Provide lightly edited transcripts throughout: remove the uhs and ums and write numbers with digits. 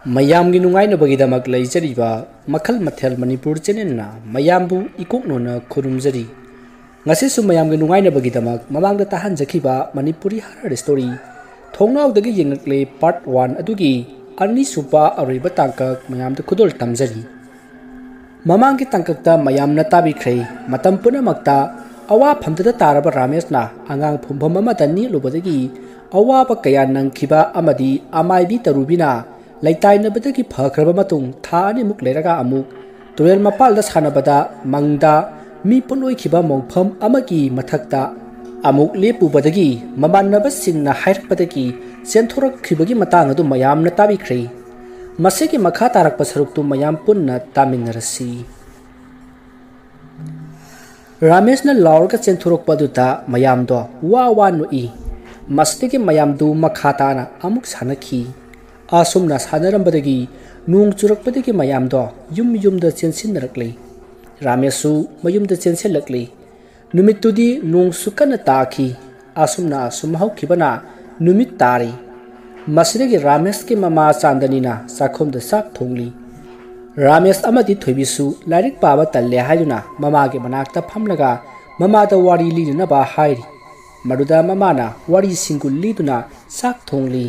ꯃꯌꯥꯝꯒꯤ ꯅꯨꯡꯉꯥꯏꯅꯕꯒꯤꯗꯃꯛ ꯂꯩꯖꯔꯤꯕ ꯃꯈꯜ ꯃꯊꯦꯜ ꯃꯅꯤꯄꯨꯔ ꯆꯦꯅꯦꯜꯅ ꯃꯌꯥꯝꯕꯨ ꯏꯀꯣꯛꯅꯣꯅ ꯈꯨꯔꯨꯝꯖꯔꯤ ꯉꯁꯤꯁꯨ ꯃꯌꯥꯝꯒꯤ ꯅꯨꯡꯉꯥꯏꯅꯕꯒꯤꯗꯃꯛ ꯃꯃꯥꯡꯗ ꯇꯥꯍꯟꯖꯈꯤꯕ ꯃꯅꯤꯄꯨꯔꯤ ꯍꯔꯔ ꯁ꯭ꯇꯣꯔꯤ ꯊꯣꯡꯅꯥꯎꯗꯒꯤ ꯌꯦꯡꯂꯛꯂꯦ ꯄꯥꯔꯠ 1 ꯑꯗꯨꯒꯤ ꯑꯅꯤꯁꯨꯕ ꯑꯔꯣꯏꯕ ꯇꯥꯡꯀꯛ ꯃꯌꯥꯝꯗ ꯈꯨꯗꯣꯜ ꯇꯝꯖꯔꯤ ꯃꯃꯥꯡꯒꯤ ꯇꯥꯡꯀꯛꯇ ꯃꯌꯥꯝꯅ ꯇꯥꯕꯤꯈ꯭ꯔꯦ ꯃꯇꯝ ꯄꯨꯝꯅꯃꯛꯇ ꯑꯋꯥꯐꯝꯗ ꯇꯥꯔꯕ ꯔꯥꯃꯦꯁꯅ ꯑꯉꯥꯡ ꯐꯨꯝꯐꯝ ꯑꯃꯗ ꯅꯦꯠꯂꯨꯕꯗꯒꯤ ꯑꯋꯥꯕ ꯀꯌꯥ ꯅꯪꯈꯤꯕ ꯑꯃꯗꯤ ꯑꯃꯥꯏꯕꯤ ꯇꯔꯨꯕꯤꯅ ꯂꯩꯇꯥꯏꯅꯕꯗꯒꯤ ꯐꯈ꯭ꯔꯕ ꯃꯇꯨꯡ ꯊꯥ ꯑꯅꯤꯃꯨꯛ ꯂꯩꯔꯒ ꯑꯃꯨꯛ ꯇꯨꯔꯦꯜ ꯃꯄꯥꯜꯗ ꯁꯥꯟꯅꯕꯗ ꯃꯪꯗ ꯃꯤ ꯄꯨꯟꯂꯣꯏꯈꯤꯕ ꯃꯧꯐꯝ ꯑꯃꯒꯤ ꯃꯊꯛꯇ ꯑꯃꯨꯛ ꯂꯦꯞꯄꯨꯕꯗꯒꯤ ꯃꯃꯥꯟꯅꯕꯁꯤꯡꯅ ꯍꯥꯏꯔꯛꯄꯗꯒꯤ ꯆꯦꯟꯊꯣꯔꯛꯈꯤꯕꯒꯤ ꯃꯇꯥꯡ ꯑꯗꯨ ꯃꯌꯥꯝꯅ ꯇꯥꯕꯤꯈ꯭ꯔꯦ ꯃꯁꯤꯒꯤ ꯃꯈꯥ ꯇꯥꯔꯛꯄ ꯁꯔꯨꯛꯇꯨ ꯃꯌꯥꯝ ꯄꯨꯟꯅ ꯇꯥꯃꯤꯟꯅꯔꯁꯤ ꯔꯥꯃꯦꯁꯅ ꯂꯥꯎꯔꯒ ꯆꯦꯟꯊꯣꯔꯛꯄ ꯑꯗꯨꯗ ꯃꯌꯥꯝꯗꯣ ꯋꯥ ꯅꯣꯛꯏ ꯃꯁꯤꯗꯒꯤ ꯃꯌꯥꯝꯗꯨ ꯃꯈꯥ ꯇꯥꯅ ꯑꯃꯨꯛ ꯁꯥꯟꯅꯈꯤ ꯑꯁꯨꯝꯅ ꯁꯥꯟꯅꯔꯝꯕꯗꯒꯤ ꯅꯣꯡ ꯆꯨꯔꯛꯄꯗꯒꯤ ꯃꯌꯥꯝꯗꯣ ꯌꯨꯝꯗ ꯆꯦꯟꯁꯤꯟꯅꯔꯛꯂꯤ ꯔꯥꯃꯦꯁꯁꯨ ꯃꯌꯨꯝꯗ ꯆꯦꯟꯁꯤꯜꯂꯛꯂꯤ ꯅꯨꯃꯤꯠꯇꯨꯗꯤ ꯅꯣꯡꯁꯨ ꯀꯟꯅ ꯇꯥꯈꯤ ꯑꯁꯨꯝꯅ ꯁꯨꯝ ꯍꯧꯈꯤꯕꯅ ꯅꯨꯃꯤꯠ ꯇꯥꯔꯤ ꯃꯁꯤꯗꯒꯤ ꯔꯥꯃꯦꯁꯀꯤ ꯃꯃꯥ ꯆꯥꯟꯗꯅꯤꯅ ꯆꯥꯛꯈꯨꯝꯗ ꯆꯥꯛ ꯊꯣꯡꯂꯤ ꯔꯥꯃꯦꯁ ꯑꯃꯗꯤ ꯊꯣꯏꯕꯤꯁꯨ ꯂꯥꯏꯔꯤꯛ ꯄꯥꯕ ꯇꯜꯂꯦ ꯍꯥꯏꯗꯨꯅ ꯃꯃꯥꯒꯤ ꯃꯅꯥꯛꯇ ꯐꯝꯂꯒ ꯃꯃꯥꯗ ꯋꯥꯔꯤ ꯂꯤꯅꯅꯕ ꯍꯥꯏꯔꯤ ꯃꯗꯨꯗ ꯃꯃꯥꯅ ꯋꯥꯔꯤꯁꯤꯡꯕꯨ ꯂꯤꯗꯨꯅ ꯆꯥꯛ ꯊꯣꯡꯂꯤ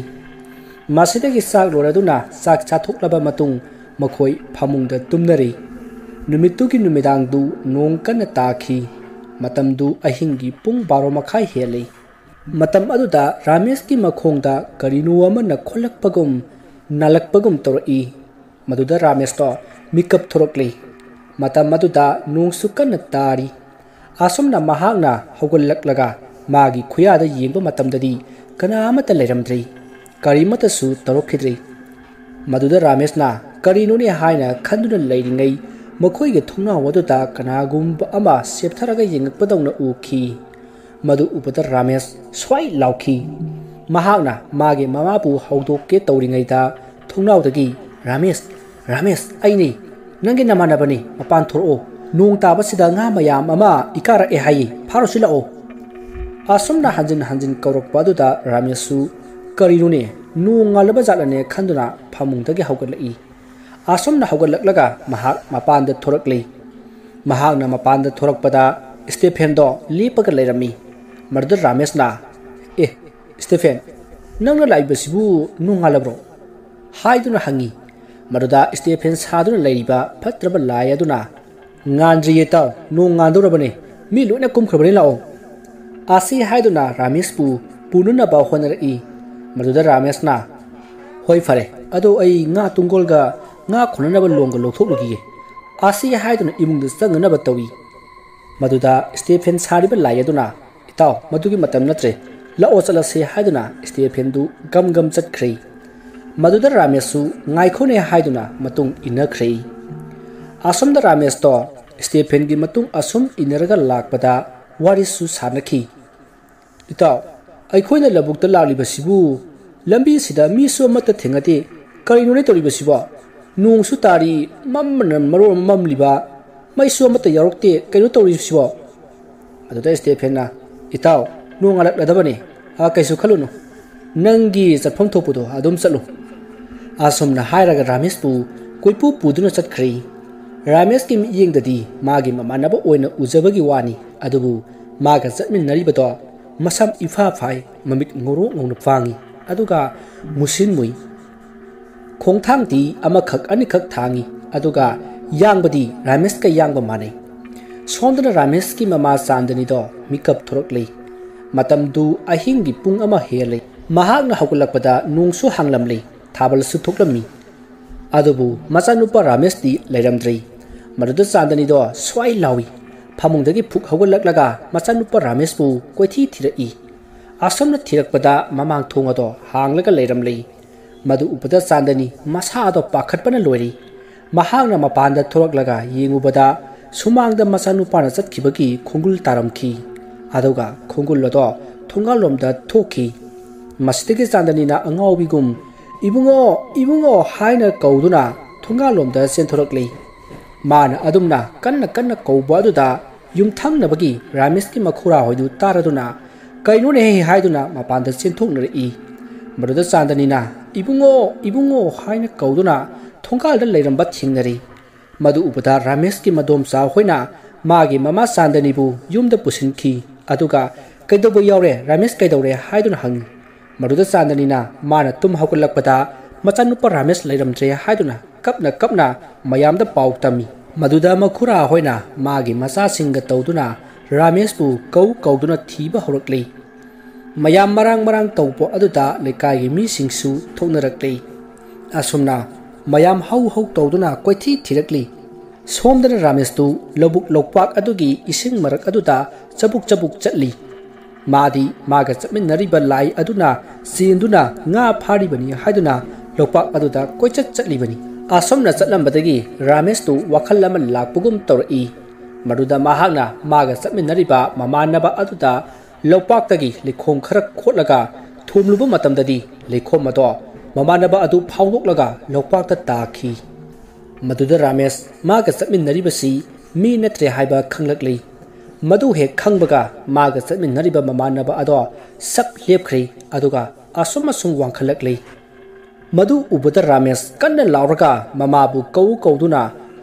ꯃꯁꯤꯗꯒꯤ ꯆꯥꯛ ꯂꯣꯏꯔꯗꯨꯅ ꯆꯥꯛ ꯆꯥꯊꯣꯛꯂꯕ ꯃꯇꯨꯡ ꯃꯈꯣꯏ ꯐꯃꯨꯡꯗ ꯇꯨꯝꯅꯔꯤ ꯅꯨꯃꯤꯠꯇꯨꯒꯤ ꯅꯨꯃꯤꯗꯥꯡꯗꯨ ꯅꯣꯡ ꯀꯟꯅ ꯇꯥꯈꯤ ꯃꯇꯝꯗꯨ ꯑꯍꯤꯡꯒꯤ ꯄꯨꯡ 12:30 ꯍꯦꯜꯂꯤ ꯃꯇꯝ ꯑꯗꯨꯗ ꯔꯥꯃꯦꯁꯀꯤ ꯃꯈꯣꯡꯗ ꯀꯔꯤꯅꯣ ꯑꯃꯅ ꯈꯣꯜꯂꯛꯄꯒꯨꯝ ꯅꯥꯜꯂꯛꯄꯒꯨꯝ ꯇꯧꯔꯛꯏ ꯃꯗꯨꯗ ꯔꯥꯃꯦꯁꯇꯣ ꯃꯤꯀꯞ ꯊꯣꯔꯛꯂꯤ ꯃꯇꯝ ꯑꯗꯨꯗ ꯅꯣꯡꯁꯨ ꯀꯟꯅ ꯇꯥꯔꯤ ꯑꯁꯨꯝꯅ ꯃꯍꯥꯛꯅ ꯍꯧꯒꯠꯂꯛꯂꯒ ꯃꯥꯒꯤ ꯈꯨꯌꯥꯗ ꯌꯦꯡꯕ ꯃꯇꯝꯗꯗꯤ ꯀꯅꯥ ꯑꯃꯠꯇ ꯂꯩꯔꯝꯗ꯭ꯔꯤ ꯀꯔꯤꯃꯠꯇꯁꯨ ꯇꯧꯔꯛꯈꯤꯗ꯭ꯔꯤ ꯃꯗꯨꯗ ꯔꯥꯃꯦꯁꯅ ꯀꯔꯤꯅꯣꯅꯦ ꯍꯥꯏꯅ ꯈꯟꯗꯨꯅ ꯂꯩꯔꯤꯉꯩ ꯃꯈꯣꯏꯒꯤ ꯊꯣꯡꯅꯥꯎ ꯑꯗꯨꯗ ꯀꯅꯥꯒꯨꯝꯕ ꯑꯃ ꯆꯦꯞꯊꯔꯒ ꯌꯦꯡꯉꯛꯄꯗꯧꯅ ꯎꯈꯤ ꯃꯗꯨ ꯎꯕꯗ ꯔꯥꯃꯦꯁ ꯁ꯭ꯋꯥꯏ ꯂꯥꯎꯈꯤ ꯃꯍꯥꯛꯅ ꯃꯥꯒꯤ ꯃꯃꯥꯕꯨ ꯍꯧꯗꯣꯛꯀꯦ ꯇꯧꯔꯤꯉꯩꯗ ꯊꯣꯡꯅꯥꯎꯗꯒꯤ ꯔꯥꯃꯦꯁ ꯑꯩꯅꯤ ꯅꯪꯒꯤ ꯅꯃꯥꯟꯅꯕꯅꯤ ꯃꯄꯥꯟ ꯊꯣꯔꯛꯑꯣ ꯅꯣꯡ ꯇꯥꯕꯁꯤꯗ ꯉꯥ ꯃꯌꯥꯝ ꯑꯃ ꯏꯀꯥꯔꯛꯑꯦ ꯍꯥꯏꯌꯦ ꯐꯥꯔꯨꯁꯤ ꯂꯥꯛꯑꯣ ꯑꯁꯨꯝꯅ ꯍꯟꯖꯤꯟ ꯀꯧꯔꯛꯄ ꯑꯗꯨꯗ ꯔꯥꯃꯦꯁꯁꯨ ꯀꯔꯤꯅꯣꯅꯦ ꯅꯣꯡ ꯉꯥꯜꯂꯕ ꯖꯥꯠꯂꯅꯦ ꯈꯟꯗꯨꯅ ꯐꯃꯨꯡꯗꯒꯤ ꯍꯧꯒꯠꯂꯛꯏ ꯑꯁꯨꯝꯅ ꯍꯧꯒꯠꯂꯛꯂꯒ ꯃꯍꯥꯛ ꯃꯄꯥꯟꯗ ꯊꯣꯔꯛꯂꯤ ꯃꯍꯥꯛꯅ ꯃꯄꯥꯟꯗ ꯊꯣꯔꯛꯄꯗ ꯁ꯭ꯇꯦꯐꯦꯟꯗꯣ ꯂꯦꯞꯄꯒ ꯂꯩꯔꯝꯃꯤ ꯃꯗꯨꯗ ꯔꯥꯃꯦꯁꯅ ꯁ꯭ꯇꯦꯐꯦꯟ ꯅꯪꯅ ꯂꯥꯛꯏꯕꯁꯤꯕꯨ ꯅꯣꯡ ꯉꯥꯜꯂꯕ꯭ꯔꯣ ꯍꯥꯏꯗꯨꯅ ꯍꯪꯉꯤ ꯃꯗꯨꯗ ꯁ꯭ꯇꯦꯐꯦꯟ ꯁꯥꯗꯨꯅ ꯂꯩꯔꯤꯕ ꯐꯠꯇ꯭ꯔꯕ ꯂꯥꯏ ꯑꯗꯨꯅ ꯉꯥꯟꯗ꯭ꯔꯤꯌꯦ ꯇꯥꯎ ꯅꯣꯡ ꯉꯥꯟꯗꯧꯔꯕꯅꯦ ꯃꯤ ꯂꯣꯏꯅ ꯀꯨꯝꯈ꯭ꯔꯕꯅꯤ ꯂꯥꯛꯑꯣ ꯑꯁꯤ ꯍꯥꯏꯗꯨꯅ ꯔꯥꯃꯦꯁꯄꯨ ꯄꯨꯅꯅꯕ ꯍꯣꯠꯅꯔꯛꯏ ꯃꯗꯨꯗ ꯔꯥꯃꯦꯁꯅ ꯍꯣꯏ ꯐꯔꯦ ꯑꯗꯣ ꯑꯩ ꯉꯥ ꯇꯨꯡꯒꯣꯜꯒ ꯉꯥ ꯈꯣꯟꯅꯅꯕ ꯂꯣꯡꯒ ꯂꯧꯊꯣꯛꯂꯨꯈꯤꯒꯦ ꯑꯁꯤ ꯍꯥꯏꯗꯨꯅ ꯏꯃꯨꯡꯗ ꯆꯪꯅꯅꯕ ꯇꯧꯏ ꯃꯗꯨꯗ ꯁ꯭ꯇꯦꯐꯦꯟ ꯁꯥꯔꯤꯕ ꯂꯥꯏ ꯑꯗꯨꯅ ꯏꯇꯥꯎ ꯃꯗꯨꯒꯤ ꯃꯇꯝ ꯅꯠꯇ꯭ꯔꯦ ꯂꯥꯛꯑꯣ ꯆꯠꯂꯁꯦ ꯍꯥꯏꯗꯨꯅ ꯁ꯭ꯇꯦꯐꯦꯟꯗꯨ ꯒꯝ ꯆꯠꯈ꯭ꯔꯦ ꯃꯗꯨꯗ ꯔꯥꯃꯦꯁꯁꯨ ꯉꯥꯏꯈꯣꯅꯦ ꯍꯥꯏꯗꯨꯅ ꯃꯇꯨꯡ ꯏꯟꯅꯈ꯭ꯔꯦ ꯑꯁꯣꯝꯗ ꯔꯥꯃꯦꯁꯇꯣ ꯁ꯭ꯇꯦꯐꯦꯟꯒꯤ ꯃꯇꯨꯡ ꯑꯁꯨꯝ ꯏꯟꯅꯔꯒ ꯂꯥꯛꯄꯗ ꯋꯥꯔꯤꯁꯨ ꯁꯥꯟꯅꯈꯤ ꯏꯇꯥꯎ ꯑꯩꯈꯣꯏꯅ ꯂꯧꯕꯨꯛꯇ ꯂꯥꯛꯂꯤꯕꯁꯤꯕꯨ ꯂꯝꯕꯤꯁꯤꯗ ꯃꯤꯁꯨ ꯑꯃꯠꯇ ꯊꯦꯡꯅꯗꯦ ꯀꯔꯤꯅꯣꯅꯦ ꯇꯧꯔꯤꯕꯁꯤꯕꯣ ꯅꯣꯡꯁꯨ ꯇꯥꯔꯤ ꯃꯝꯕꯅ ꯃꯔꯣꯟ ꯑꯃ ꯃꯝꯂꯤꯕ ꯃꯩꯁꯨ ꯑꯃꯠꯇ ꯌꯥꯎꯔꯛꯇꯦ ꯀꯩꯅꯣ ꯇꯧꯔꯤꯕꯁꯤꯕꯣ ꯑꯗꯨꯗ ꯁ꯭ꯇꯦꯐꯦꯟꯅ ꯏꯇꯥꯎ ꯅꯣꯡ ꯉꯥꯜꯂꯛꯂꯗꯕꯅꯤ ꯀꯩꯁꯨ ꯈꯜꯂꯨꯅꯨ ꯅꯪꯒꯤ ꯆꯠꯐꯝ ꯊꯣꯛꯄꯗꯣ ꯑꯗꯨꯝ ꯆꯠꯂꯨ ꯑꯁꯨꯝꯅ ꯍꯥꯏꯔꯒ ꯔꯥꯃꯦꯁꯄꯨ ꯀꯣꯏꯄꯨ ꯄꯨꯗꯨꯅ ꯆꯠꯈ꯭ꯔꯦ ꯔꯥꯃꯦꯁꯀꯤ ꯃꯤꯠꯌꯦꯡꯗꯗꯤ ꯃꯥꯒꯤ ꯃꯃꯥꯟꯅꯕ ꯑꯣꯏꯅ ꯎꯖꯕꯒꯤ ꯋꯥꯅꯤ ꯑꯗꯨꯕꯨ ꯃꯥꯒ ꯆꯠꯃꯤꯟꯅꯔꯤꯕꯗꯣ ꯃꯁꯝ ꯏꯐꯥ ꯐꯥꯏ ꯃꯃꯤꯠ ꯉꯧꯔꯣꯛ ꯉꯧꯅ ꯄꯥꯡꯉꯤ ꯑꯗꯨꯒ ꯃꯨꯁꯤꯟ ꯃꯨꯏ ꯈꯣꯡꯊꯥꯡꯗꯤ ꯑꯃꯈꯛ ꯑꯅꯤꯈꯛ ꯊꯥꯡꯉꯤ ꯑꯗꯨꯒ ꯌꯥꯡꯕꯗꯤ ꯔꯥꯃꯦꯁꯀ ꯌꯥꯡꯕ ꯃꯥꯟꯅꯩ ꯁꯣꯝꯗꯅ ꯔꯥꯃꯦꯁꯀꯤ ꯃꯃꯥ ꯆꯥꯟꯗꯅꯤꯗꯣ ꯃꯤꯀꯞ ꯊꯣꯔꯛꯂꯤ ꯃꯇꯝꯗꯨ ꯑꯍꯤꯡꯒꯤ ꯄꯨꯡ 1 ꯍꯦꯜꯂꯤ ꯃꯍꯥꯛꯅ ꯍꯧꯒꯠꯂꯛꯄꯗ ꯅꯣꯡꯁꯨ ꯍꯥꯡꯂꯝꯂꯤ ꯊꯥꯕꯜꯁꯨ ꯊꯣꯛꯂꯝꯃꯤ ꯑꯗꯨꯕꯨ ꯃꯆꯥꯅꯨꯄꯥ ꯔꯥꯃꯦꯁꯇꯤ ꯂꯩꯔꯝꯗ꯭ꯔꯤ ꯃꯗꯨꯗ ꯆꯥꯟꯗꯅꯤꯗꯣ ꯁ꯭ꯋꯥꯏ ꯂꯥꯎꯏ ꯐꯃꯨꯡꯗꯒꯤ ꯐꯨꯛ ꯍꯧꯒꯠꯂꯛꯂꯒ ꯃꯆꯥꯅꯨꯄꯥ ꯔꯥꯃꯦꯁꯄꯨ ꯀꯣꯏꯊꯤ ꯊꯤꯔꯛꯏ ꯑꯁꯨꯝꯅ ꯊꯤꯔꯛꯄꯗ ꯃꯃꯥꯡ ꯊꯣꯡ ꯑꯗꯣ ꯍꯥꯡꯂꯒ ꯂꯩꯔꯝꯂꯤ ꯃꯗꯨ ꯎꯕꯗ ꯆꯥꯟꯗꯅꯤ ꯃꯁꯥ ꯑꯗꯣ ꯄꯥꯈꯠꯄꯅ ꯂꯣꯏꯔꯤ ꯃꯍꯥꯛꯅ ꯃꯄꯥꯟꯗ ꯊꯣꯔꯛꯂꯒ ꯌꯦꯡꯉꯨꯕꯗ ꯁꯨꯃꯥꯡꯗ ꯃꯆꯥꯅꯨꯄꯥꯅ ꯆꯠꯈꯤꯕꯒꯤ ꯈꯣꯡꯒꯨꯜ ꯇꯥꯔꯝꯈꯤ ꯑꯗꯨꯒ ꯈꯣꯡꯒꯨꯜ ꯑꯗꯣ ꯊꯣꯡꯒꯥꯜꯂꯣꯝꯗ ꯊꯣꯛꯈꯤ ꯃꯁꯤꯗꯒꯤ ꯆꯥꯟꯗꯅꯤꯅ ꯑꯉꯥꯎꯕꯤꯒꯨꯝ ꯏꯕꯨꯡꯉꯣ ꯍꯥꯏꯅ ꯀꯧꯗꯨꯅ ꯊꯣꯡꯒꯥꯜꯂꯣꯝꯗ ꯆꯦꯟꯊꯣꯔꯛꯂꯤ ꯃꯥꯅ ꯑꯗꯨꯝꯅ ꯀꯟꯅ ꯀꯧꯕ ꯑꯗꯨꯗ ꯌꯨꯝꯊꯪꯅꯕꯒꯤ ꯔꯥꯃꯦꯁꯀꯤ ꯃꯈꯨꯔꯥ ꯍꯣꯏꯗꯨ ꯇꯥꯔꯗꯨꯅ ꯀꯩꯅꯣꯅꯦ ꯍꯥꯏꯗꯨꯅ ꯃꯄꯥꯟꯗ ꯆꯦꯟꯊꯣꯛꯅꯔꯛꯏ ꯃꯗꯨꯗ ꯆꯥꯟꯗꯅꯤꯅ ꯏꯕꯨꯡꯉꯣ ꯍꯥꯏꯅ ꯀꯧꯗꯨꯅ ꯊꯣꯡꯒꯥꯜꯗ ꯂꯩꯔꯝꯕ ꯊꯦꯡꯅꯔꯤ ꯃꯗꯨ ꯎꯕꯗ ꯔꯥꯃꯦꯁꯀꯤ ꯃꯗꯣꯝꯆꯥ ꯍꯣꯏꯅ ꯃꯥꯒꯤ ꯃꯃꯥ ꯆꯥꯟꯗꯅꯤꯕꯨ ꯌꯨꯝꯗ ꯄꯨꯁꯤꯟꯈꯤ ꯑꯗꯨꯒ ꯀꯩꯗꯧꯕ ꯌꯥꯎꯔꯦ ꯔꯥꯃꯦꯁ ꯀꯩꯗꯧꯔꯦ ꯍꯥꯏꯗꯨꯅ ꯍꯪꯉꯤ ꯃꯗꯨꯗ ꯆꯥꯟꯗꯅꯤꯅ ꯃꯥꯅ ꯇꯨꯝ ꯍꯧꯒꯠꯂꯛꯄꯗ ꯃꯆꯥꯅꯨꯄꯥ ꯔꯥꯃꯦꯁ ꯂꯩꯔꯝꯗ꯭ꯔꯦ ꯍꯥꯏꯗꯨꯅ ꯀꯞꯅ ꯃꯌꯥꯝꯗ ꯄꯥꯎ ꯇꯝꯃꯤ ꯃꯗꯨꯗ ꯃꯈꯨꯔꯥ ꯍꯣꯏꯅ ꯃꯥꯒꯤ ꯃꯆꯥꯁꯤꯡꯒ ꯇꯧꯗꯨꯅ ꯔꯥꯃꯦꯁꯄꯨ ꯀꯧꯗꯨꯅ ꯊꯤꯕ ꯍꯧꯔꯛꯂꯤ ꯃꯌꯥꯝ ꯃꯔꯥꯡ ꯇꯧꯕ ꯑꯗꯨꯗ ꯂꯩꯀꯥꯏꯒꯤ ꯃꯤꯁꯤꯡꯁꯨ ꯊꯣꯛꯅꯔꯛꯂꯤ ꯑꯁꯨꯝꯅ ꯃꯌꯥꯝ ꯍꯧ ꯇꯧꯗꯨꯅ ꯀꯣꯏꯊꯤ ꯊꯤꯔꯛꯂꯤ ꯁꯣꯝꯗꯅ ꯔꯥꯃꯦꯁꯇꯨ ꯂꯧꯕꯨꯛ ꯂꯧꯄꯥꯛ ꯑꯗꯨꯒꯤ ꯏꯁꯤꯡ ꯃꯔꯛ ꯑꯗꯨꯗ ꯆꯕꯨꯛ ꯆꯠꯂꯤ ꯃꯥꯗꯤ ꯃꯥꯒ ꯆꯠꯃꯤꯟꯅꯔꯤꯕ ꯂꯥꯏ ꯑꯗꯨꯅ ꯆꯦꯟꯗꯨꯅ ꯉꯥ ꯐꯥꯔꯤꯕꯅꯤ ꯍꯥꯏꯗꯨꯅ ꯂꯧꯄꯥꯛ ꯑꯗꯨꯗ ꯆꯠꯂꯤꯕꯅꯤ ꯑꯁꯨꯝꯅ ꯆꯠꯂꯝꯕꯗꯒꯤ ꯔꯥꯃꯦꯁꯇꯨ ꯋꯥꯈꯜ ꯑꯃ ꯂꯥꯛꯄꯒꯨꯝ ꯇꯧꯔꯛꯏ ꯃꯗꯨꯗ ꯃꯍꯥꯛꯅ ꯃꯥꯒ ꯆꯠꯃꯤꯟꯅꯔꯤꯕ ꯃꯃꯥꯟꯅꯕ ꯑꯗꯨꯗ ꯂꯧꯄꯥꯛꯇꯒꯤ ꯂꯩꯈꯣꯝ ꯈꯔ ꯈꯣꯠꯂꯒ ꯊꯣꯝꯂꯨꯕ ꯃꯇꯝꯗꯗꯤ ꯂꯩꯈꯣꯝ ꯑꯗꯣ ꯃꯃꯥꯟꯅꯕ ꯑꯗꯨ ꯐꯥꯎꯗꯣꯛꯂꯒ ꯂꯧꯄꯥꯛꯇ ꯇꯥꯈꯤ ꯃꯗꯨꯗ ꯔꯥꯃꯦꯁ ꯃꯥꯒ ꯆꯠꯃꯤꯟꯅꯔꯤꯕꯁꯤ ꯃꯤ ꯅꯠꯇ꯭ꯔꯦ ꯍꯥꯏꯕ ꯈꯪꯂꯛꯂꯤ ꯃꯗꯨ ꯍꯦꯛ ꯈꯪꯕꯒ ꯃꯥꯒ ꯆꯠꯃꯤꯟꯅꯔꯤꯕ ꯃꯃꯥꯟꯅꯕ ꯑꯗꯣ ꯁꯞ ꯂꯦꯞꯈ꯭ꯔꯦ ꯑꯗꯨꯒ ꯑꯁꯨꯝ ꯋꯥꯡꯈꯠꯂꯛꯂꯤ ꯃꯗꯨ ꯎꯕꯗ ꯔꯥꯃꯦꯁ ꯀꯟꯅ ꯂꯥꯎꯔꯒ ꯃꯃꯥꯕꯨ ꯀꯧꯗꯨꯅ